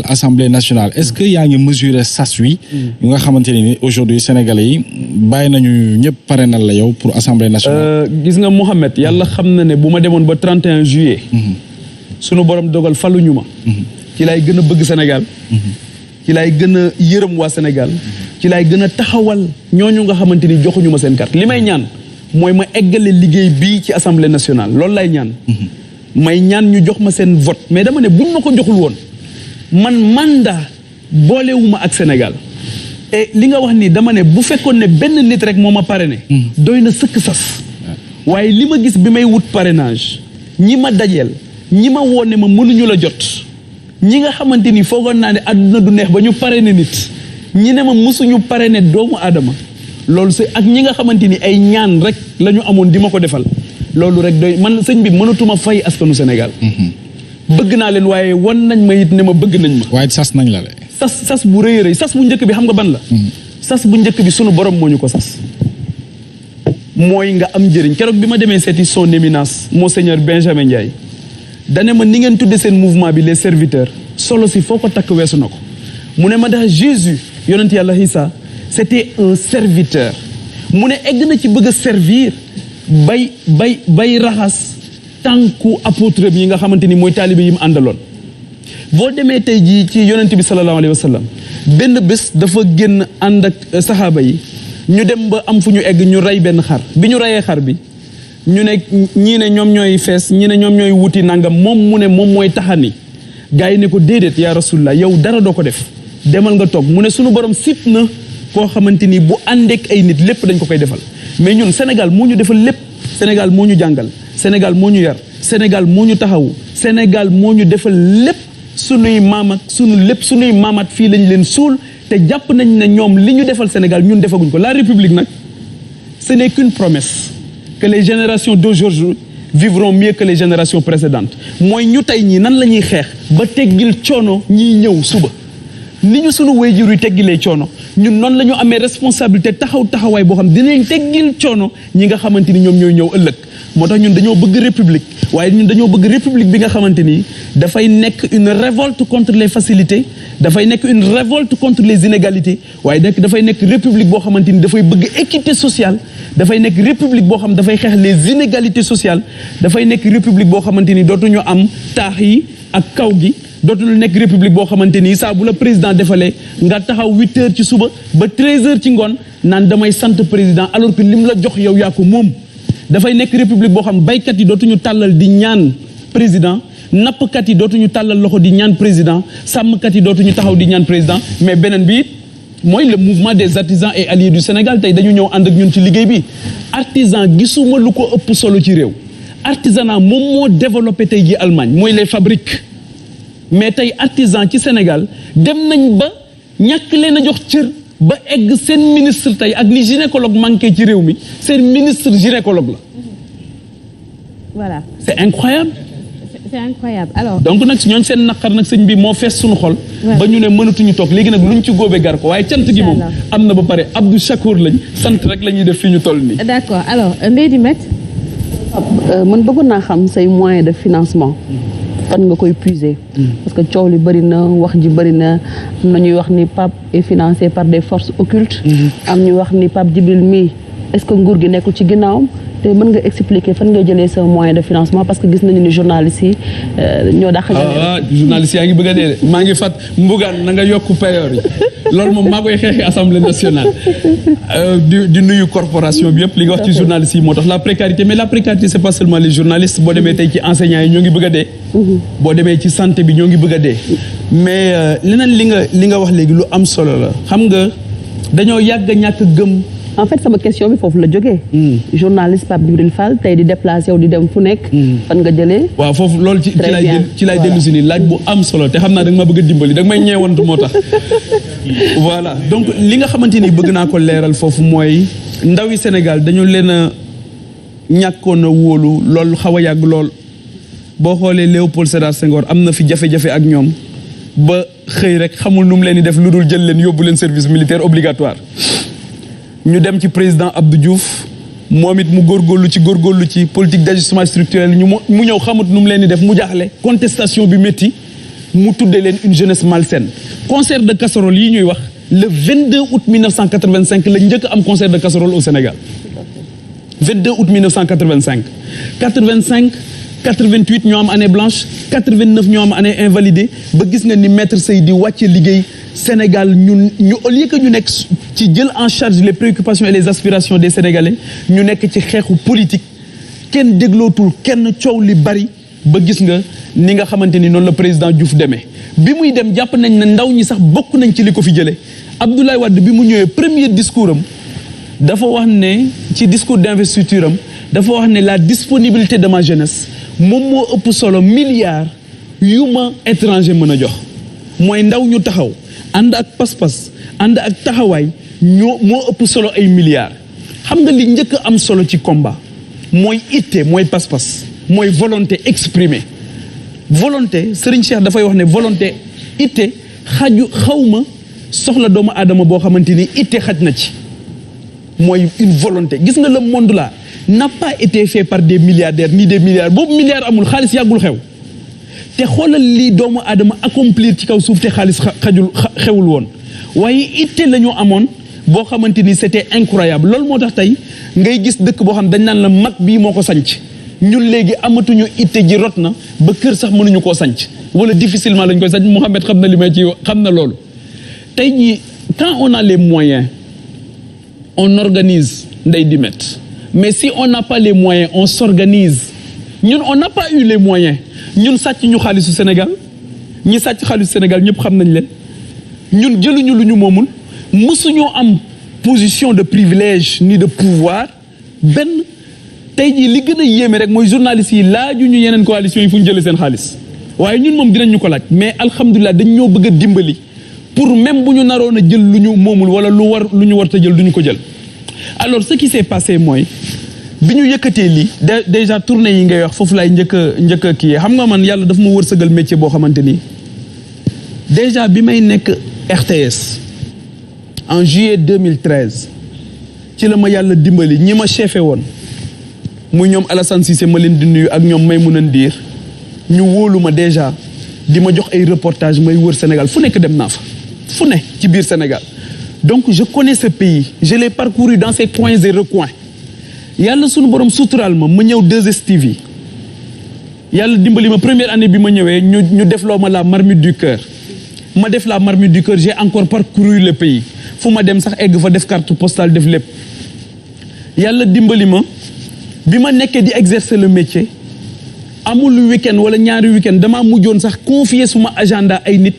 Assemblée nationale est-ce que yaa ngi mesurer sas wi yu nga xamante ni aujourd'hui sénégalais yi bàyyi nañu ñëpp parrainal la yow pour Assemblée nationale. gis nga Mohamed yàlla xam na ne bu ma demoon ba 31 juillet. sunu borom dogal faluñu ma. ci laay gën a bëgg Sénégal. ci laay gën a yërëm waa Sénégal. ci laay gën a taxawal ñooñu nga xamante ni joxuñu ma seen carte li may ñaan mooy ma eggale liggéey bii ci Assemblée nationale loolu lay ñaan. may ñaan ñu jox ma seen vote mais dama ne buñ ma ko joxul woon. man mandat boolewuma ak Sénégal et li nga wax ni dama ne bu fekkoon ne benn nit rek moo ma parrainé doy na sëkk sas waaye li ma gis bi may wut parrainage ñi ma dajeel ñi ma woone ma mënuñu la jot ñi nga xamante ni foogoon naa ne àdduna du neex ba ñu parrainé nit ñi ne ma mësuñu parrainé doomu aadama loolu c'est ak ñi nga xamante ni ay ñaan rek la ñu amoon di ma ko defal loolu rek doy man sëñ bi mënatuma fay askanu Sénégal bëgg naa leen waaye wan nañ ma it ne ma bëgg nañ ma. waaye sas nañ la de. sas bu rëy a rëy sas bu njëkk bi xam nga ban la. sas bu njëkk bi sunu borom moo ñu ko sas. mooy nga am njëriñ keroog bi ma demee seeti son éminence monseigneur Benjamin Ndiaye. dane ma ni ngeen tudde seen mouvement bi les serviteurs solo si foo ko takk weesu na ko mu ne ma dax Jésus yonent yàlla Isa c'était un serviteur mu ne egg na ci bëgg a servir bay raxas. tànku apôtre yi nga xamante ni mooy taalibe yi mu àndaloon boo demee tey jii ci yonent bi sallallahu alayhi wa sallam benn bés dafa génn ànd ak saxaaba yi ñu dem ba am fu ñu egg ñu rey benn xar bi ñu reyee xar bi ñu ne ñii ne ñoom ñooy fees ñii ne ñoom ñooy wuti nangam moom mu ne moom mooy taxani gars yi ne ko déedéet yaa rasulullah yow dara doo ko def demal nga toog mu ne sunu borom sip na koo xamante ni bu àndeek ay nit lépp dañ ko koy defal mais ñun Sénégal moo ñu defal lépp Sénégal moo ñu jàngal Sénégal moo ñu yar Sénégal moo ñu taxawu Sénégal moo ñu defal lépp sunuy maam ak sunu lépp sunuy maamaat fii lañ leen suul te jàpp nañ ne ñoom li ñu defal Sénégal ñun defaguñ ko la République nag ce n'est qu'une promesse que les générations d'aujourd'hui vivront mieux que les générations précédentes mooy ñu tey ñii nan la ñuy xeex ba teggil coono ñiy ñëw suba ni ñu sunu waajur yi teggilee coono ñun noonu la ñu amee responsabilité taxawaay boo xam dinañ teggil coono ñi nga xamante ni ñoom ñooy ñëw ëllëg moo tax ñun dañoo bëgg république waaye ñun dañoo bëgg république bi nga xamante ni dafay nekk une révolte contre les facilités dafay nekk une révolte contre les inégalités waaye dafay nekk république boo xamante ni dafay bëgg équité sociale dafay nekk république boo xam dafay xeex les inégalités sociales dafay nekk république boo xamante ni dootuñu am taax yi ak kaw gi dootul nekk république boo xamante ni saa bu la président defalee nga taxaw 8 heures ci suba ba 13 heures ci ngoon naan damay sant président alors que lim la jox yow yaa ko moom dafay nekk république boo xam baykat yi dootuñu tàllal di ñaan président nappkat yi dootuñu tàllal loxo di ñaan président sàmmkat yi dootuñu taxaw di ñaan président mais beneen bi mooy le mouvement des artisans et alliés du Sénégal tey dañu ñëw ànd ak ñun ci liggéey bi artisan gisuma lu ko ëpp solo ci réew artisanat moom moo développé tey ji Allemagne mooy les fabriques mais tey artisan ci Sénégal dem nañ ba ñàkk leen a jox cër ba egg seen ministre tey ak ni gynécologue manqué ci réew mi seen ministre gynécologue la. Voilà. C'est incroyable. C'est incroyable alors. donc nag ñooñu seen naqar nag sëñ bi moo fees suñu xol. ba ñu ne mënatuñu toog léegi nag luñ ci góobee gar ko waaye cant gi moom. am na ba pare Abdou Chakour lañ sant rek la ñuy def fi ñu toll nii. D'accord alors Ndeye Dimet. man bëggoon naa xam say moyens de financement. fan nga koy puiser. parce que coow li bëri na wax ji bëri na am na ñuy wax ni Pape est financé par des forces occultes. am ñu wax ni Pape Djibril mii est-ce que nguur gi nekkul ci ginnaawam te mën nga expliquer fan nga jëlee sa moyen de financement parce que gis nañu ni journalistes yi ñoo dàq. journalistes yaa ngi bëgg a dee de maa ngi fat mbugaan na nga yokk payoor yi loolu moom maa koy xeexi assemblée nationale. di nuyu corporation bi yëpp li nga wax ci journalistes yi moo tax la précarité mais la précarité c'est pas seulement les journalistes boo demee tey ci enseignants yi ñoo ngi bëgg a dee. boo demee ci santé bi ñoo ngi bëgg a dee. mais leneen li nga wax léegi lu am solo la xam nga dañoo yàgg a ñàkk gëm. en fait sama question bi foofu la jógee. journaliste Pape Djibril Fall tey di déplacé wu di dem fu nekk. fan nga jëlee. waaw foofu loolu ci lay dellu si nii laaj bu am solo te xam naa da nga ma bëgg a dimbali da nga may ñeewantu moo tax. voilà donc li nga xamante ni bëgg naa ko leeral foofu mooy ndawi Sénégal dañu leen a ñàkkoon a wóolu loolu xaw a yàgg lool boo xoolee Léopold Sédar Senghor am na fi jafe-jafe ak ñoom ba xëy rek xamul nu mu leen di def lu dul jël leen yóbbu leen service militaire obligatoire. ñu dem ci président Abdou Diouf moom it mu góorgóorlu ci politique d'ajustement structurel mu ñëw xamut nu mu leen di def mu jaaxle contestation bi métti mu tuddee leen une jeunesse malsaine concert de casserole yi ñuy wax le 22 août 1985 la njëkk am concert de casserole au Sénégal 22 août 1985 85 88 ñoo am année blanche 89 ñoo am année invalidée ba gis nga ni maître Seydi wàcce liggéey Sénégal ñu au lieu que ñu nekk ci jël en charge les préoccupations et les aspirations des Sénégalais ñu nekk ci xeexu politique kenn déglootul kenn coow li bari ba gis nga ni nga xamante ni noonu la président Diouf demee bi muy dem jàpp nañ ne ndaw ñi sax bokk nañ ci li ko fi jëlee Abdoulaye Wade bi mu ñëwee premier discours am dafa wax ne ci discours d'investiture am dafa wax ne la disponibilité de ma jeunesse moom moo ëpp solo milliards yu ma étranger mën a jox mooy ndaw ñu taxaw ànd ak pas-pas ànd ak taxawaay moo ëpp solo ay milliards xam nga li njëkk a am solo ci combat mooy itte mooy pas-pas mooy volonté exprimée volonté Serigne Cheikh dafay wax ne volonté itte xawma soxla doomu aadama boo xamante ni itte xaj na ci mooy une volonté gis nga le monde là n'a pas été fait par des milliardaires ni des milliards boobu milliards amul xaalis yàggul xew te xoolal li doomu aadama accomplir ci kaw suuf te xaalis xewul woon waaye itte la ñu amoon boo xamante ni c'était incroyable loolu moo tax tey ngay gis dëkk boo xam dañ naan la mag bii moo ko sanc ñun léegi amatuñu itte ji rot na ba kër sax mënuñu koo sanc wala difficilement lañ koy sanc Mouhamed xam na li may ci xam na loolu tey jii quand on a les moyens on organise Ndeye Dimet mais si on n'a pas les moyens on s'organise ñun on n'a pas eu les moyens ñun sàcc ñu xaalisu Sénégal ñi sàcc xaalisu Sénégal ñëpp xam nañ leen ñun jëluñu lu ñu moomul mësuñoo am position de privilège ni de pouvoir benn tey jii li gën a yéeme rek mooy journalistes yi laaju ñu yeneen coalition yi fu ñu jëlee seen xaalis waaye ñun moom dinañ ñu ko laaj mais alhamdulilah dañ ñoo bëgg a dimbali pour même bu ñu naroon a jël lu ñu moomul wala lu ñu war a jël duñu ko jël alors ce qui s'est passé mooy bi ñu yëkkatee lii déjà tournée yi ngay wax foofu laay njëkk a kii xam nga man yàlla dafa ma wërsëgal métier boo xamante ni déjà bi may nekk RTS en juillet 2013 ci la ma yàlla dimbali ñi ma chefé woon muy ñoom Alassane Cissé ma leen di nuyu ak ñoom Maymouna Ndir ñu wóolu ma déjà di ma jox ay reportage may wër Sénégal fu nekk dem naa fa fu ne ci biir Sénégal donc je connais ce pays je l'ai parcouru dans ses coins et recoins yàlla sunu borom suturaal ma ñëw 2STV yàlla dimbali ma première année bi ma ñëwee ñu defloo ma la marmite du cœur ma def la marmite du cœur j'ai encore parcouru le pays fu ma dem sax egg fa def carte postale def lépp yàlla dimbali ma bi ma nekkee di exercer le métier amul week-end wala ñaari week-end damaa mujjoon sax confier suma agenda ay nit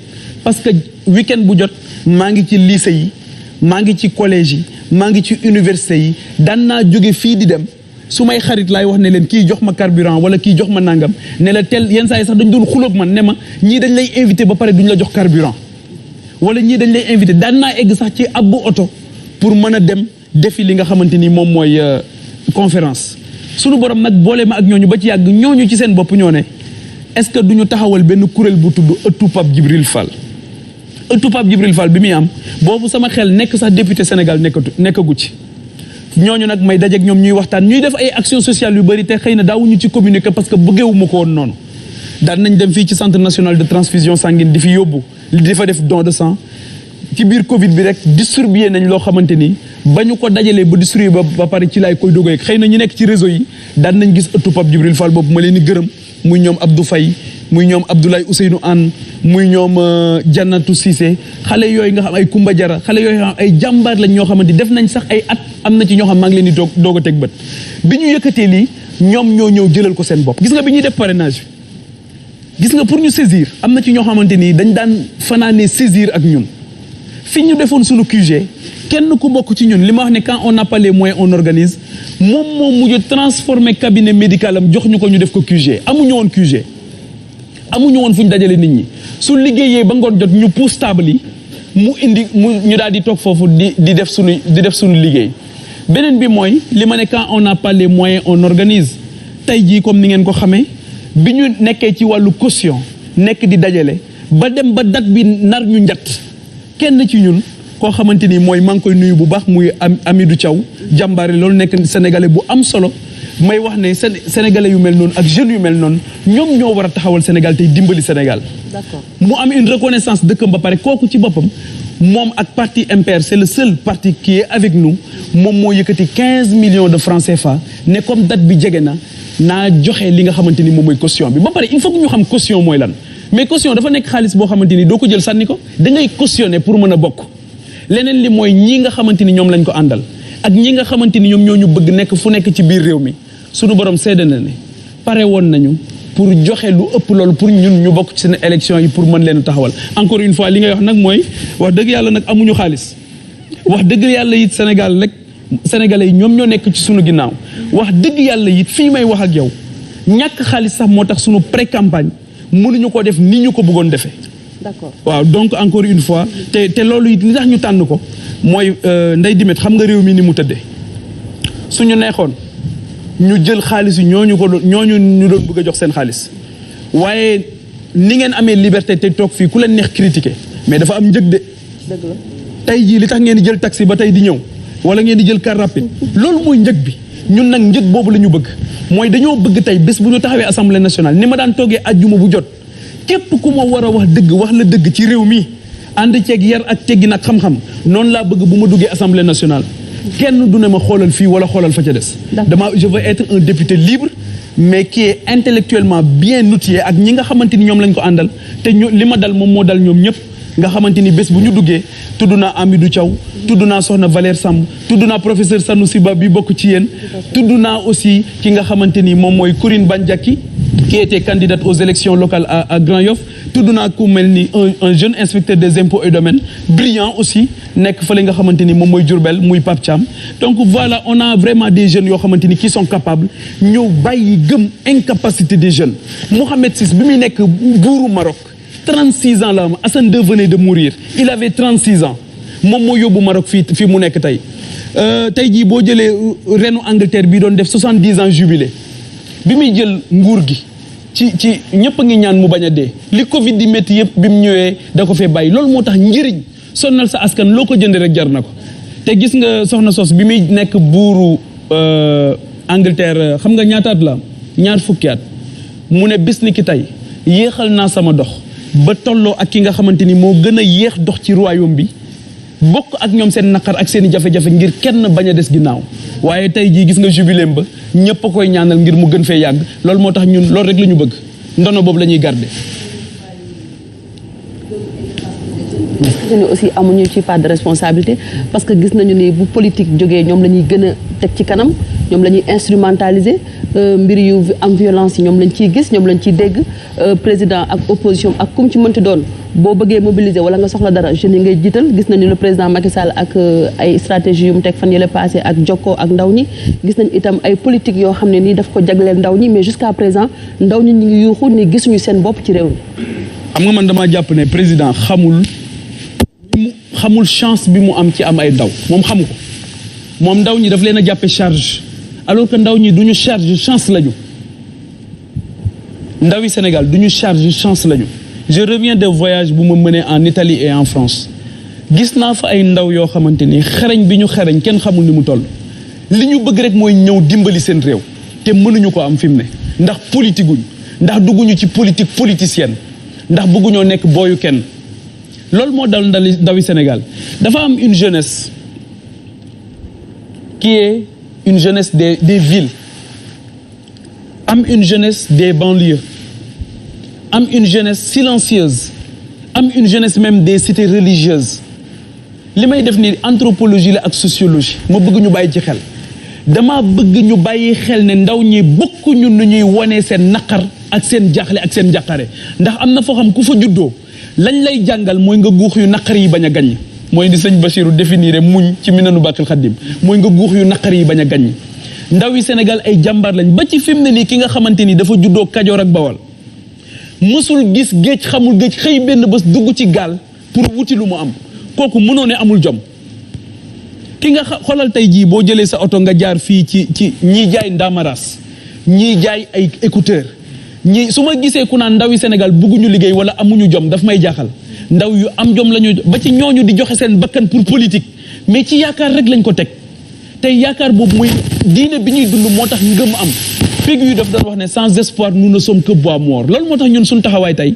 parce que week-end bu jot maa ngi ci lycée yi maa ngi ci collège yi maa ngi ci université yi daan naa jóge fii di dem su may xarit laay wax ne leen kii jox ma carburant wala kii jox ma nangam ne la tel yenn saa yi sax dañ doon xulóog man ne ma ñii dañ lay invité ba pare duñ la jox carburant wala ñii dañ lay invité daan naa egg sax ci abbu oto pour mën a dem defi li nga xamante ni moom mooy conférence sunu borom nag boole ma ak ñooñu ba ci yàgg ñooñu ci seen bopp ñoo ne est-ce que duñu taxawal benn kuréel bu tudd ëttu Pape Djibril Fall ëttu Pape Djibril Fall bi muy am boobu sama xel nekk sax député Sénégal nekkagu ci ñooñu nag may dajeek ñoom ñuy waxtaan ñuy def ay action sociale yu bari te xëy na daawuñu ci communiquer parce que bëggeewuma ko woon noonu daan nañ dem fii ci centre national de transfusion sanguine di fi yóbbu di fa def don de sang ci biir Covid bi rek distribuer nañ loo xamante ni ba ñu ko dajalee ba distribuer ba pare ci laay koy dogoy xëy na ñu nekk ci réseau yi daan nañ gis ëttu Pape Djibril Fall boobu ma leen di gërëm muy ñoom Abdou Faye muy ñoom Abdoulaye Ousseynou Anne muy ñoom Jannatou Cissé xale yooyu nga xam ay Koumba Diarra xale yooyu nga xam ay jàmbaar lañ ñoo xamante def nañ sax ay at am na ci ñoo xam maa ngi leen di doog a teg bët bi ñu yëkkatee lii ñoom ñoo ñëw jëlal ko seen bopp gis nga bi ñuy def parrainage bi gis nga pour ñu saisir am na ci ñoo xamante ni dañ daan fanaanee saisir ak ñun fi ñu defoon suñu QG kenn ku bokk ci ñun li ma wax ne quand on n'a pas les moyens on organise moom moo mujj transformer cabinet médical am jox ñu ko ñu def ko QG amuñu woon QG amuñu woon fu ñu dajale nit ñi su liggéeyee ba ngoon jot ñu pousse table yi mu indi ñu daal di toog foofu di def suñu liggéey beneen bi mooy li ma ne quand on n'a pas les moyens on organise tey jii comme ni ngeen ko xamee bi ñu nekkee ci wàllu caution nekk di dajale ba dem ba date bi nar ñu njatt kenn ci ñun koo xamante ni mooy maa ngi koy nuyu bu baax muy Amidou Thiaw jàmbaare loolu nekk sénégalais bu am solo may wax ne sénégalais yu mel noonu ak jeunes yu mel noonu ñoom ñoo war a taxawal Sénégal tey dimbali Sénégal. D'accord. mu am une reconnaissance dëkkam ba pare kooku ci boppam moom ak parti MPR c'est le seul parti qui est avec nous moom moo yëkkati 15 millions de francs CFA ne comme date bi jege na naa joxe li nga xamante ni moom mooy caution bi ba pare il faut que ñu xam caution mooy lan mais caution dafa nekk xaalis boo xamante ni doo ko jël sànni ko da ngay cautionner pour mën a bokk leneen li mooy ñii nga xamante ni ñoom lañ ko àndal ak ñi nga xamante ni ñoom ñoo ñu bëgg nekk fu nekk ci biir réew mi sunu borom seede na ne pare woon nañu pour joxe lu ëpp loolu pour ñun ñu bokk ci seen élection yi pour mën leen a taxawal encore une fois li ngay wax nag mooy wax dëgg yàlla nag amuñu xaalis wax dëgg yàlla it Sénégal rek Sénégalais yi ñoom ñoo nekk ci sunu ginnaaw wax dëgg yàlla it fii may wax ak yow ñàkk xaalis sax moo tax sunu pré-campagne mënuñu ko def ni ñu ko bëggoon defee. D'accord. waaw donc encore une fois te loolu it li tax ñu tànn ko mooy Ndeye Dimet xam nga réew mi ni mu tëddee suñu neexoon ñu jël xaalis yi ñooñu ñu doon bëgg a jox seen xaalis waaye ni ngeen amee liberté te toog fii ku leen neex critiquer mais dafa am njëg de. dëgg la. tey jii li tax ngeen di jël taxi ba tey di ñëw wala ngeen di jël car rapide loolu mooy njëg bi ñun nag njëg boobu la ñu bëgg mooy dañoo bëgg tey bés bu ñu taxawee assemblée nationale ni ma daan toogee ajjuma bu jot képp ku ma war a wax dëgg wax la dëgg ci réew mi ànd ceeg yar ak teggi nag xam-xam noonu laa bëgg bu ma duggee assemblée nationale kenn du ne ma xoolal fii wala xoolal fa ca des. je veux être un député libre mais qui est intellectuellement bien outillé ak ñi nga xamante ni ñoom lañ ko àndal te li ma dal moom moo dal ñoom ñëpp. nga xamante ni bés bu ñu duggee tudd naa Amidou Thiaw tudd naa Soxna Valère Samb tudd naa professeur Sanoussi Ba bi bokk ci yéen tudd naa aussi ki nga xamante ni moom mooy Corinne Bandiaki qui était candidate aux élections locales à Grand Yoff tudd naa ku mel ni un jeune inspecteur des impôts et domaines brillant aussi nekk fële nga xamante ni moom mooy Diourbel muy Pape Thiam donc voilà on a vraiment des jeunes yoo xamante ni qui sont capables ñëw bàyyi gëm incapacité des jeunes Mohamed VI bi muy nekk buuru Maroc 36 ans la am Hassan II venait de mourir il avait 36 ans moom moo yóbbu Maroc fii mu nekk tey tey jii boo jëlee reenu Angleterre bi doon def 70 ans jubilé bi muy jël nguur gi ci ñëpp a ngi ñaan mu bañ a dee li Covid di métti yëpp bi mu ñëwee da ko fee bàyyi loolu moo tax njëriñ sonnal sa askan loo ko jënd rek jar na ko te gis nga soxna sos bi muy nekk buuru Angleterre xam nga ñaataat la ñaar fukki at mu ne bis ni ki tey yéexal naa sama dox ba tolloo ak ki nga xamante ni moo gën a yéex dox ci royaume bi bokk ak ñoom seen naqar ak seen i jafe-jafe ngir kenn bañ a des ginnaaw waaye tey jii gis nga jubiléem ba ñëpp a koy ñaanal ngir mu gën fee yàgg loolu moo tax ñun loolu rek la ñu bëgg ndono boobu la ñuy garder. est-ce que ñu aussi amuñu ci part de responsabilité parce que gis nañu ni bu politique jógee ñoom la ñuy gën a teg ci kanam ñoom la ñuy instrumentaliser mbir yu am violence yi ñoom lañ ciy gis ñoom lañ ciy dégg président ak opposition ak kum ci mënti doon boo bëggee mobiliser wala nga soxla dara jeunes yi ngay jiital gis nañu le président Macky Sall ak ay stratégie yu mu teg fan yële passé ak jokkoo ak ndaw ñi gis nañu itam ay politique yoo xam ne nii daf ko jagleel ndaw ñi mais jusqu'à présent ndaw ñi ñu ngi yuuxu ni gisuñu seen bopp ci réew mi. xam nga man damaa jàpp ne président xamul chance bi mu am ci am ay ndaw moom xamu ko moom ndaw ñi daf leen a jàppe charge alors que ndaw ñi du ñu charge chance lañu ndawi Sénégal du ñu charge chance lañu. je reviens de voyage bu ma mënee en Italie et en France gis naa fa ay ndaw yoo xamante ni xarañ bi ñu xarañ kenn xamul ni mu toll li ñu bëgg rek mooy ñëw dimbali seen réew te mënuñu ko am fi mu ne ndax politique guñ ndax dugguñu ci politique politicienne ndax bëgguñoo nekk booyu kenn loolu moo dal ndawi Sénégal dafa am une jeunesse qui est une jeunesse des villes am une jeunesse des banlieues am une jeunesse silencieuse am une jeunesse même des cités religieuses li may def ni anthropologie la ak sociologie ma bëgg ñu bàyyi ci xel dama bëgg ñu bàyyi xel ne ndaw ñi bokkuñu nu ñuy wone seen naqar ak seen jaaxle ak seen jàqare ndax am na foo xam ku fa juddoo lañ lay jàngal mooy nga guux yu naqar yi bañ a gaññ mooy di sëñ Bachirou définir muñ ci Minanu Bàkkil Xaddim mooy nga guux yu naqar yi bañ a gaññ ndaw yi Sénégal ay jàmbaar lañ ba ci fi mu ne nii ki nga xamante ni dafa juddoo Kajoor ak Bawol mësul gis géej xamul géej xëy benn bés dugg ci gaal pour wuti lu mu am kooku mënoo ne amul jom ki nga xoolal tey jii boo jëlee sa oto nga jaar fii ci ñii jaay ndaamaraas ñii jaay ay écouteur ñii su ma gisee ku naan ndaw yi Sénégal bugguñu liggéey wala amuñu jom daf may jaaxal ndaw yu am jom la ñu ba ci ñooñu di joxe seen bakkan pour politique mais ci yaakaar rek lañ ko teg tey yaakaar boobu mooy diine bi ñuy dund moo tax ngëm am fig yu daf doon wax ne sans espoir nous ne sommes que bois mort loolu moo tax ñun suñu taxawaay tey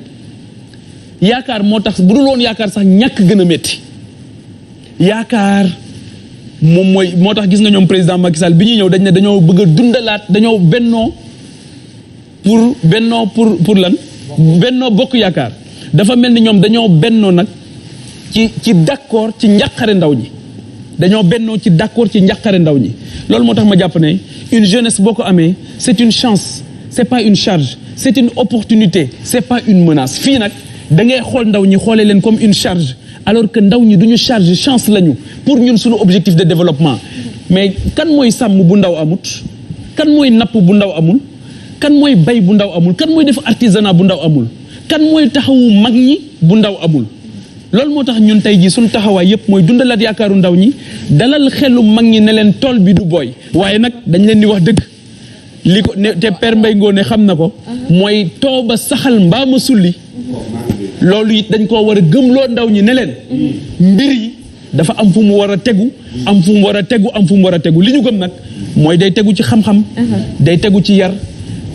yaakaar moo tax bu dul woon yaakaar sax ñàkk gën a métti yaakaar moom mooy moo tax gis nga ñoom président Macky Sall bi ñuy ñëw dañ ne dañoo bëgg a dundalaat dañoo bennoo pour lan bennoo bokk yaakaar dafa mel ni ñoom dañoo bennoo nag ci d'accord ci njàqare ndaw ñi dañoo bennoo ci d'accord ci njàqare ndaw ñi loolu moo tax ma jàpp ne une jeunesse boo ko amee c'est une chance c'est pas une charge c'est une opportunité c'est pas une menace fii nag da ngay xool ndaw ñi xoolee leen comme une charge alors que ndaw ñi duñu charge chance lañu pour ñun suñu objectif de développement mais kan mooy sàmm bu ndaw amut kan mooy napp bu ndaw amul kan mooy bay bu ndaw amul kan mooy def artisanat bu ndaw amul kan mooy taxawu mag ñi bu ndaw amul loolu moo tax ñun tey jii suñu taxawaay yépp mooy dundalaat yaakaaru ndaw ñi dalal xelu mag ñi ne leen tool bi du booy waaye nag dañ leen di wax dëgg li ko ne te Père Mbaye Ngoné xam na ko mooy tooba saxal mbaama sulli loolu it dañ koo war a gëmloo ndaw ñi ne leen mbir yi dafa am fu mu war a tegu am fu mu war a tegu am fu mu war a tegu li ñu gëm nag mooy day tegu ci xam-xam day tegu ci yar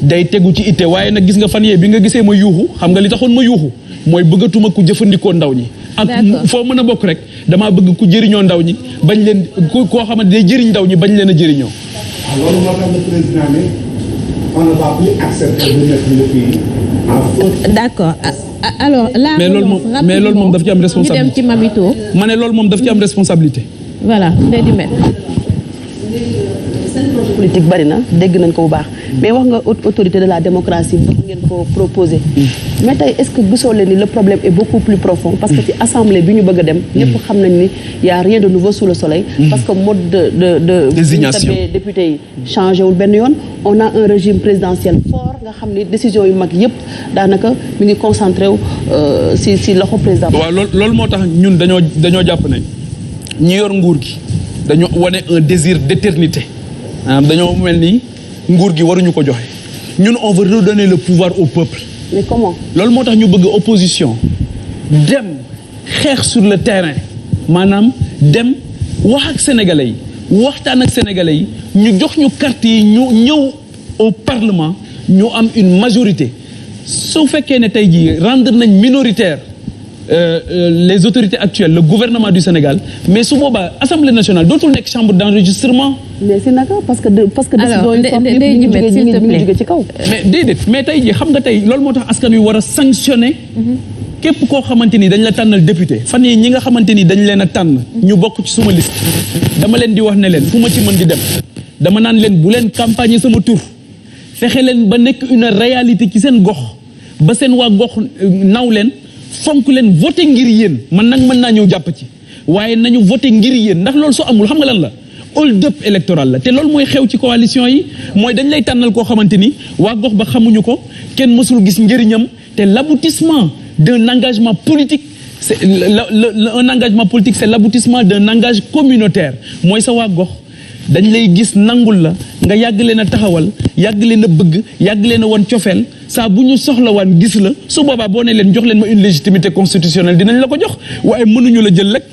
day tegu ci itte waaye nag gis nga fan yee bi nga gisee ma yuuxu xam nga li taxoon ma yuuxu mooy bëggatuma ku jëfandikoo ndaw ñi ak foo mën a bokk rek damaa bëgg ku jëriñoo ndaw ñi bañ leen koo xamante day jëriñ ndaw ñi bañ leen a jëriñoo loolu moo tax le président ne on ne va plus accepter de mettre le pays en faute. D'accord alors là mais loolu moom daf ci am responsabilité ñu dem ci Mamito. ma ne loolu moom daf ci am responsabilité voilà Ndeye Di Met. politique bari na dégg nañ ko bu baax mais wax nga autorité de la démocratie bëgg ngeen ko proposer mais tey est-ce que gisoo leen ni le problème est beaucoup plus profond parce que ci assemblée bi ñu bëgg a dem ñëpp xam nañ ni y a rien de nouveau sous le soleil parce que mode de désignation député yi changé wul benn yoon on a un régime présidentiel fort nga xam ni décision yu mag yëpp daanaka mi ngi concentré wu si loxo président. waaw loolu moo tax ñun dañoo jàpp ne ñi yor nguur gi dañoo wane un désir d'éternité dañoo mel ni nguur gi waruñu ko joxe ñun on veut redonner le pouvoir au peuple. mais comment. loolu moo tax ñu bëgg opposition dem xeex sur le terrain maanaam dem wax ak sénégalais yi waxtaan ak sénégalais yi ñu jox ñu carte yi ñu ñëw au parlement ñu am une majorité su fekkee ne tey jii rendre nañ minoritaire les autorités actuelles le gouvernement du Sénégal mais su boobaa assemblée nationale dootul nekk chambre d'enregistrement. mais si naka parce que décision yi forte yëpp ñu ngi jóge ci kaw. mais déedéet mais tey jii xam nga tey loolu moo tax askan wi war a sanctionner. képp koo xamante ni dañ la tànnal député fan yii ñi nga xamante ni dañ leen a tànn ñu bokk ci suma liste dama leen di wax ne leen fu ma ci mën di dem dama naan leen bu leen campagne sama tur fexe leen ba nekk une réalité ci seen gox ba seen waa gox naw leen fonk leen voté ngir yéen man nag mën naa ñëw jàpp ci waaye nañu voté ngir yéen ndax loolu su amul xam nga lan la hold up électoral la te loolu mooy xew ci coalition yi mooy dañ lay tànnal koo xamante ni waa gox ba xamuñu ko kenn mësul gis njëriñam te l'aboutissement d'un engagement politique c'est un engagement politique c'est l'aboutissement d'un engagement communautaire mooy sa waa gox dañ lay gis nangul la nga yàgg leen a taxawal yàgg leen a bëgg yàgg leen a wan cofeel saa bu ñu soxla waan gis la su boobaa boo ne leen jox leen ma une légitimité constitutionnelle dinañ la ko jox waaye mënuñu la jël rek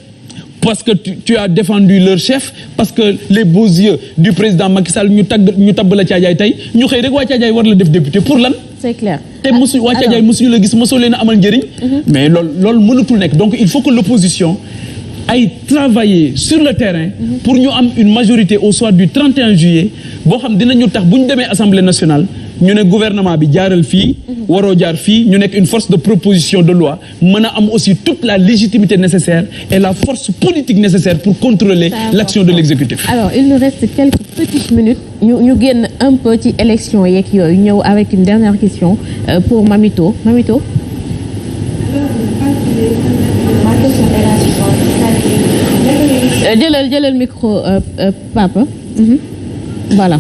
parce que tu as défendu leur chef parce que les beaux yeux du président Macky Sall ñu tabb la Caajaay tey ñu xëy rek waa Caajaay war la def député pour lan. c'est clair te mosu waa Caajaay mosuñu la gis mosoo leen a amal njëriñ. mais loolu mënatul nekk donc il faut que l'opposition ay travailler sur le terrain pour ñu am une majorité au soir du 31 juillet boo xam dinañu tax bu ñu demee assemblée nationale ñu ne gouvernement bi jaaral fii waroo jaar fii ñu nekk une force de proposition de loi mën a am aussi toute la légitimité nécessaire et la force politique nécessaire pour contrôler l'action de l'exécutif. Alors il nous reste quelques petites minutes ñu génn un peu ci élection yeeg yooyu ñëw avec une dernière question pour Mamito. jëlal micro papa. Voilà.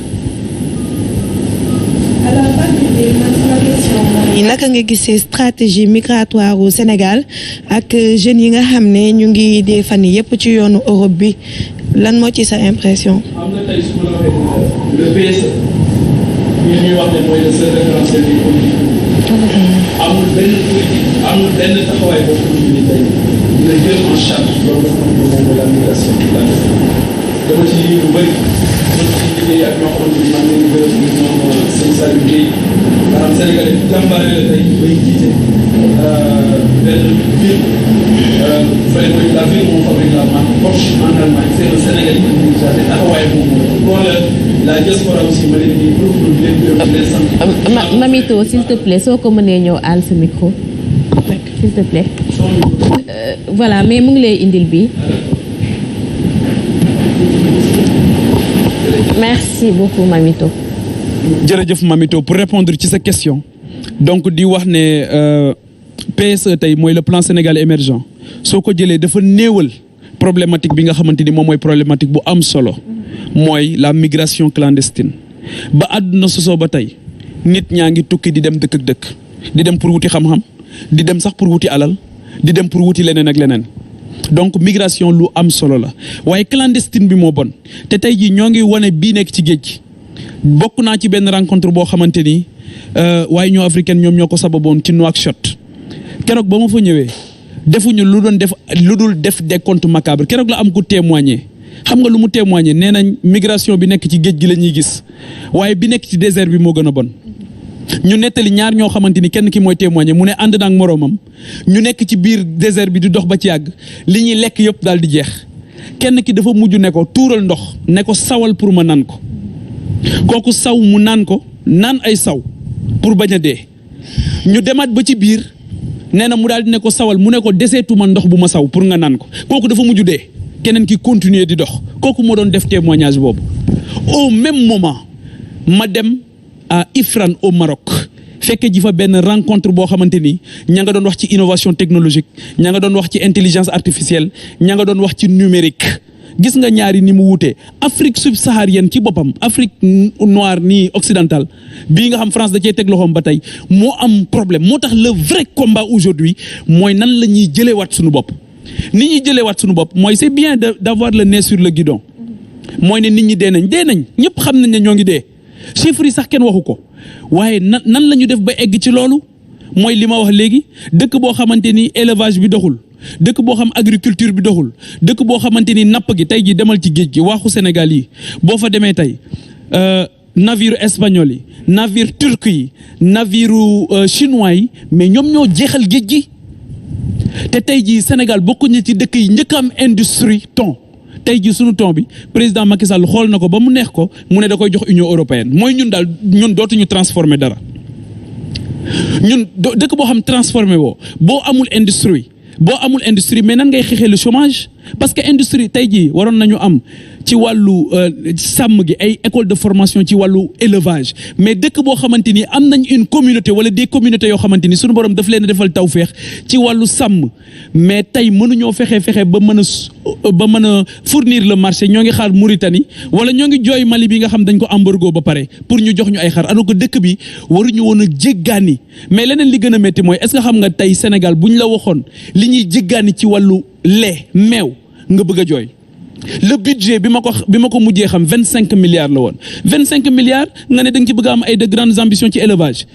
naka nga gisee stratégie migratoire au Sénégal ak jeunes yi nga xam ne ñu ngi dee fan yépp ci yoonu Europe bi lan moo ci sa impression. xam nga tey su ma la waxee le PSE ñuy wax ne mooy le seul référentiel des politiques amul benn politique amul benn taxawaay boo xam ne tey dina jël en charge loolu nga xam ne moom mooy la migration dama ci lii lu bëri man ci liggéey ak ñoo xamante ni man leen gërëm ñoom sëñ Saliou Guèye maanaam Sénégalais jàmbaare la tey bay jiite benn ville fay mooy la ville moo fabrique la marque Porsche en Allemagne c'est le Sénégal qui dirige te taxawaay boobu pour la diaspora aussi ma leen di profité di leen gërëm di leen sant. Mamito s'il te plaît soo ko mënee ñëw àll sa micro s'il te plaît voilà mais mu ngi lay indil bi merci beaucoup Mamito. jërëjëf Mamito pour répondre ci sa question donc di wax ne PSE tey mooy le plan Sénégal émergent soo ko jëlee dafa néewal problématique bi nga xamante ni moom mooy problématique bu am solo mooy la migration clandestine ba àdduna sosoo ba tey nit ñaa ngi tukki di dem dëkk ak dëkk di dem pour wuti xam-xam di dem sax pour wuti alal di dem pour wuti leneen ak leneen donc migration lu am solo la waaye clandestine bi moo bon te tey jii ñoo ngi wane bii nekk ci géej gi bokk naa ci benn rencontre boo xamante ni waaye Union africaine ñoom ñoo ko sababoon ci Nouakchott keroog ba ma fa ñëwee defuñu lu dul def décompte macabre keroog la am ku témoigner xam nga lu mu témoigner nee nañ migration bi nekk ci géej gi la ñuy gis waaye bi nekk ci désert bi moo gën a bon. ñu nettali ñaar ñoo xamante ni kenn ki mooy témoigner mu ne ànd na ak moroomam ñu nekk ci biir désert bi di dox ba ci yàgg li ñuy lekk yëpp daal di jeex kenn ki dafa mujj ne ko tuural ndox ne ko sawal pour ma naan ko kooku saw mu naan ko naan ay saw pour bañ a dee ñu demaat ba ci biir nee na mu daal di ne ko sawal mu ne ko deseetuma ndox bu ma saw pour nga naan ko kooku dafa mujj dee keneen ki continuer di dox kooku moo doon def témoignage boobu au même moment ma dem à Ifrane au Maroc fekke ji fa benn rencontre boo xamante ni ña nga doon wax ci innovation technologique ña nga doon wax ci intelligence artificielle ña nga doon wax ci numérique gis nga ñaari ni mu wutee Afrique subsaharienne ci boppam Afrique noire nii occidentale bii nga xam France da cee teg loxoom ba tey moo am problème moo tax le vrai combat aujourd'hui mooy nan la ñuy jëlewaat suñu bopp ni ñuy jëlewaat suñu bopp mooy c'est bien d'avoir le nez sur le guidon mooy ne nit ñi dee nañ ñëpp xam nañ ne ñoo ngi dee chiffres yi sax kenn waxu ko waaye nan la ñu def ba egg ci loolu mooy li ma wax léegi dëkk boo xamante ni élevage bi doxul dëkk boo xam agriculture bi doxul dëkk boo xamante ni napp gi tey ji demal ci géej gi waaxu Sénégal yi boo fa demee tey navire espagnol yi navire turc yi navire chinois yi mais ñoom ñoo jeexal géej gi te tey ji Sénégal bokkuñu ci dëkk yi njëkk am industrie thon tey jii sunu ton bi président Macky Sall xool na ko ba mu neex ko mu ne da koy jox Union européenne mooy ñun daal ñun dootuñu transformer dara ñun dëkk boo xam transformer boo amul industrie mais nan ngay xeexee le chômage parce que industrie tey jii waroon nañu am ci wàllu sàmm gi ay école de formation ci wàllu élevage mais dëkk boo xamante ni am nañ une communauté wala des communautés yoo xamante ni sunu borom daf leen a defal tawféex ci wàllu sàmm mais tey mënuñoo fexe ba mën a fournir le marché ñoo ngi xaar Mauritanie wala ñoo ngi jooy Mali bi nga xam dañ ko embargo ba pare pour ñu jox ñu ay xar alors que dëkk bi waruñu woon a jéggaani mais leneen li gën a métti mooy est-ce que xam nga tey Sénégal bu ñu la waxoon li ñuy jéggaani ci wàllu lait meew nga bëgg a jooy le budget bi ma ko mujjee xam 25 milliards la woon 25 milliards nga ne da nga ci bëgg a am ay de grandes ambitions ci élevage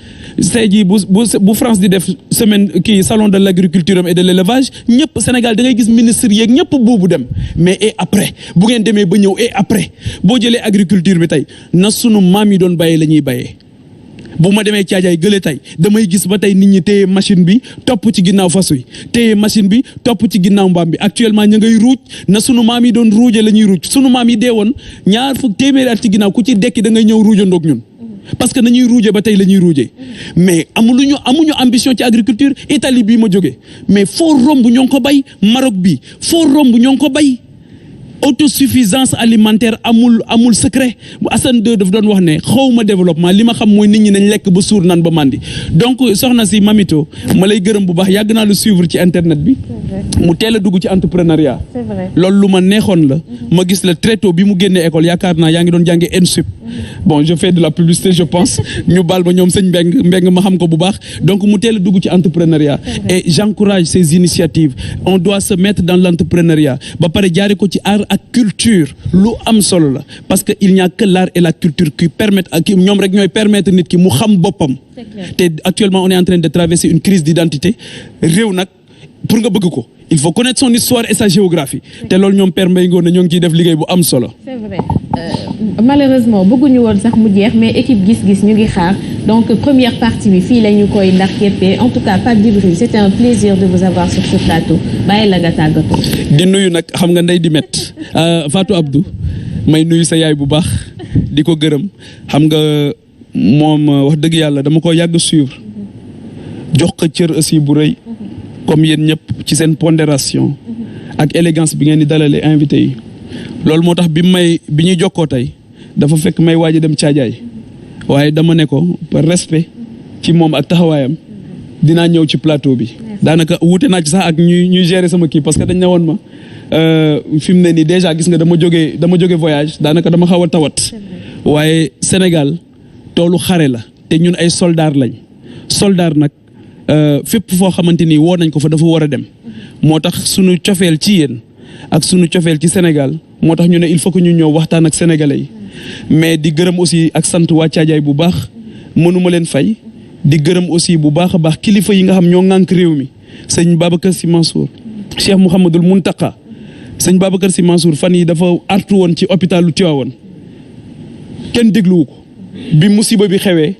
tey jii bu France di def semaine kii salon de l'agriculture et de l'élevage ñëpp Sénégal da ngay gis ministre yeeg ñëpp buubu dem mais et après bu ngeen demee ba ñëw et après boo jëlee agriculture bi tey na sunu maam yi doon bayee la ñuy bayee bu ma demee caajaay gële tey damay gis ba tey nit ñi téye machine bi topp ci ginnaaw fas wi téye machine bi topp ci ginnaaw mbaam bi actuellement ñu ngay ruuj na sunu maam yi doon ruuje la ñuy ruuj sunu maam yi dee woon ñaar fukk téeméeri at ci ginnaaw ku ci dekki da ngay ñëw ruujandoog ñun parce que nañuy ruuje ba tey la ñuy ruuje mais amuñu ambition ci agriculture Italie bii ma jógee mais foo romb ñoo ngi ko bay Maroc bi foo romb ñoo ngi ko bay autosuffisance alimentaire amul secret Assane 2 daf doon wax ne xawma développement li ma xam mooy nit ñi nañ lekk ba suur naan ba màndi donc soxna si Mamito ma lay gërëm bu baax yàgg naa lu suivre ci internet bi mu teel a dugg ci entrepreneuriat c'est vrai loolu lu ma neexoon la ma gis la très tôt bi mu génnee école yaakaar naa yaa ngi doon jànge ENSUP bon je fais de la publicité je pense ñu baal ba ñoom sëñ Mbeng ma xam ko bu baax donc mu teel a dugg ci entrepreneuriat et j'encourage ces initiatives on doit se mettre dans l'entrepreneuriat ba pare jaare ko ci art ak culture lu am solo la parce que il n'y a que l'art et la culture qui permettent ak ñoom rek ñooy permettre nit ki mu xam boppam te actuellement on est en train de traverser une crise d'identité réew nag pour nga bëgg ko il faut connaître son histoire et sa géographie te loolu ñoom Père Mbaye Ngoné ñoo ngi ciy def liggéey bu am solo. c'est vrai malheureusement bëgguñu woon sax mu jeex mais équipe gis-gis ñu ngi xaar donc première partie bi fii la ñu koy ndax képpee en tout cas Pape Djibril c'était un plaisir de vous avoir sur ce plateau bàyyi la nga tàggatoo. di nuyu nag xam nga ndey di met Fatou Abdou may nuyu sa yaay bu baax di ko gërëm xam nga moom wax dëgg yàlla dama ko yàgg suivre jox ko cër aussi bu rëy comme yéen ñëpp ci seen pondération ak élégance bi ngeen di dalalee invité yi loolu moo tax bi ñuy jokkoo tey dafa fekk may waaj a dem caajaay waaye dama ne ko par respect ci moom ak taxawaayam dinaa ñëw ci plateau bi daanaka wuute naa ci sax ak ñuy gérer sama kii parce que dañ ne woon ma fi mu ne nii déjà gis nga dama jóge voyage daanaka dama xaw a tawat waaye Sénégal toolu xare la te ñun ay soldats lañ soldat nag fépp foo xamante ni woo nañ ko fa dafa war a dem moo tax sunu cofeel ci yéen ak sunu cofeel ci Sénégal moo tax ñu ne il faut que ñu ñëw waxtaan ak sénégalais yi mais di gërëm aussi ak sant waa Caajaay bu baax mënuma leen fay di gërëm aussi bu baax a baax kilifa yi nga xam ñoo ŋànk réew mi sëñ Babacar Sy Mansour Cheikh Mouhamadoul Mountakha sëñ Babacar Sy Mansour fan yi dafa artu woon ci hôpitalu Tivaouane kenn dégluwu ko bi musiba bi xewee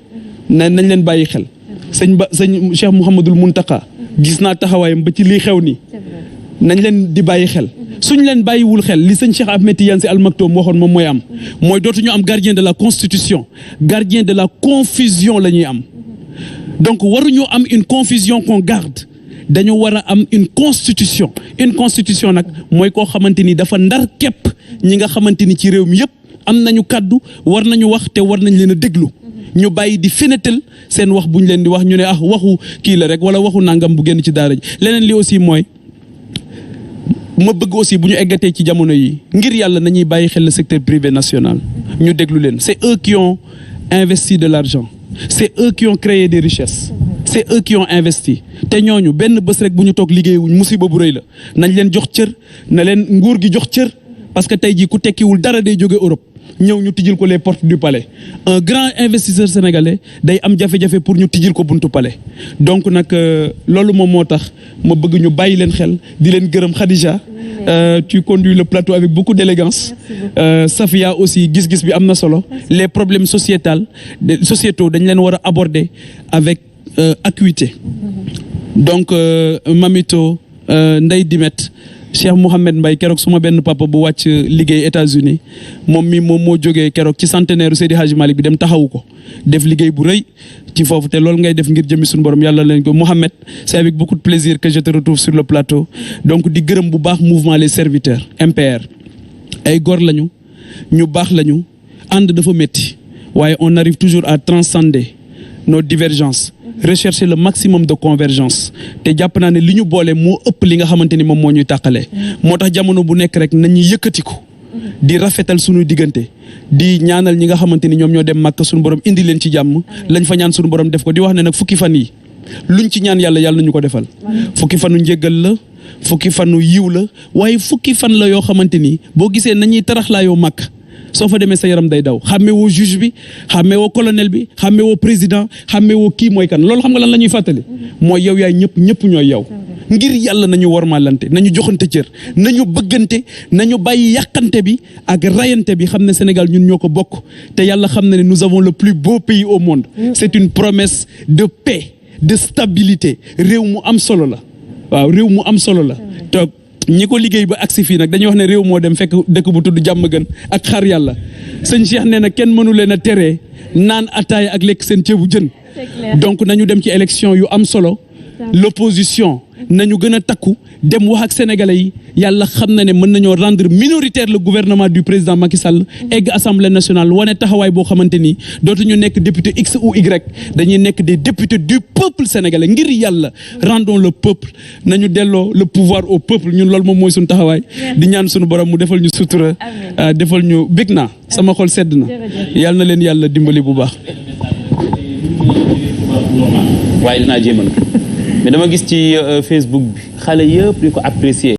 nañ leen bàyyi xel sëñ Cheikh Mouhamadoul Mountakha gis naa taxawaayam ba ci lii xew nii nañ leen di bàyyi xel suñ leen bàyyiwul xel li sëñ Cheikh Ahmed Tidiane Sy Al Maktoum waxoon moom mooy am mooy dootuñu am gardien de la constitution gardien de la confusion la ñuy am donc waruñu am une confusion qu'on garde dañu war a am une constitution nag mooy koo xamante ni dafa ndar képp ñi nga xamante ni ci réew mi yëpp am nañu kàddu war nañu wax te war nañ leen a déglu ñu bàyyi di fenetal seen wax bu ñu leen di wax ñu ne waxu kii la rek wala waxu nangam bu génn ci daara ji leneen li aussi mooy ma bëgg aussi bu ñu eggatee ci jamono yi ngir yàlla nañuy bàyyi xel le secteur privé national ñu déglu leen c'est eux qui ont investi de l'argent c'est eux qui ont créé des richesses c'est eux qui ont investi te ñooñu benn bés rek bu ñu toog liggéeyuñ musiba bu rëy la nañ leen jox cër na leen nguur gi jox cër parce que tey jii ku tekkiwul dara day jóge Europe ñëw ñu tijjil ko les portes du palais un grand investisseur sénégalais day am jafe-jafe pour ñu tijjil ko buntu palais donc nag loolu moom moo tax ma bëgg ñu bàyyi leen xel di leen gërëm Khadija tu conduis le plateau avec beaucoup d'élégance Safia aussi gis-gis bi am na solo les problèmes sociétaux dañ leen war a aborder avec acuité donc Mamito Ndeye Dimet Cheikh Mouhamed Mbaye keroog suma benn papa bu wàcc liggéey États-Unis moom moo jógee keroog ci centenaire Seydi Hadji Malick bi dem taxawu ko def liggéey bu rëy ci foofu te loolu ngay def ngir jëmi suñu borom yàlla leen ko Mouhamed c'est avec beaucoup de plaisir que je te retrouve sur le plateau donc di gërëm bu baax mouvement les serviteurs MPR ay góor lañu ñu baax lañu ànd dafa métti waaye on arrive toujours à transcender nos divergences rechercher le maximum de convergence te jàpp naa ne li ñu boole moo ëpp li nga xamante ni moom moo ñuy tàqalee moo tax jamono bu nekk rek nañuy yëkkatiku di rafetal suñu diggante di ñaanal ñi nga xamante ni ñoom ñoo dem màkk suñu borom indi leen ci jàmm lañ fa ñaan suñu borom def ko di wax ne nag fukki fan yi luñ ci ñaan yàlla nañu ko defal fukki fanu njéggal la fukki fanu yiw la waaye fukki fan la yoo xamante ni boo gisee nañuy taraxlaayoo màkk soo fa demee sa yaram day daw xàmme woo juge bi xàmme woo colonel bi xàmme woo président xàmme woo kii mooy kan loolu xam nga lan la ñuy fàttali mooy yow yaay ñëpp ñooy yow ngir yàlla nañu wormaalante nañu joxante cër nañu bëggante nañu bàyyi yàqante bi ak rayante bi xam ne Sénégal ñun ñoo ko bokk te yàlla xam na ne nous avons le plus beau pays au monde c'est une promesse de paix de stabilité réew mu am solo la waaw réew mu am solo la toog ñi ko liggéey ba agsi fii nag dañuy wax ne réew moo dem fekk dëkk bu tudd jàmm gën ak xaar yàlla sëñ Cheikh nee na kenn mënu leen a teree naan ataaya ak lekk seen ceebu jën donc nañu dem ci élection yu am solo l'opposition nañu gën a takku dem wax ak sénégalais yi yàlla xam na ne mën nañoo rendre minoritaire le gouvernement du président Macky Sall egg assemblée nationale wane taxawaay boo xamante ni dootuñu nekk député X ou Y dañuy nekk des députés du peuple sénégalais ngir yàlla rendons le peuple nañu delloo le pouvoir au peuple ñun loolu moom mooy suñu taxawaay di ñaan suñu borom mu defal ñu sutura defal ñu bég naa sama xol sedd na yàlla na leen yàlla dimbali bu baax waaye dinaa jéemal mais dama gis ci Facebook bi xale yëpp di ko apprécier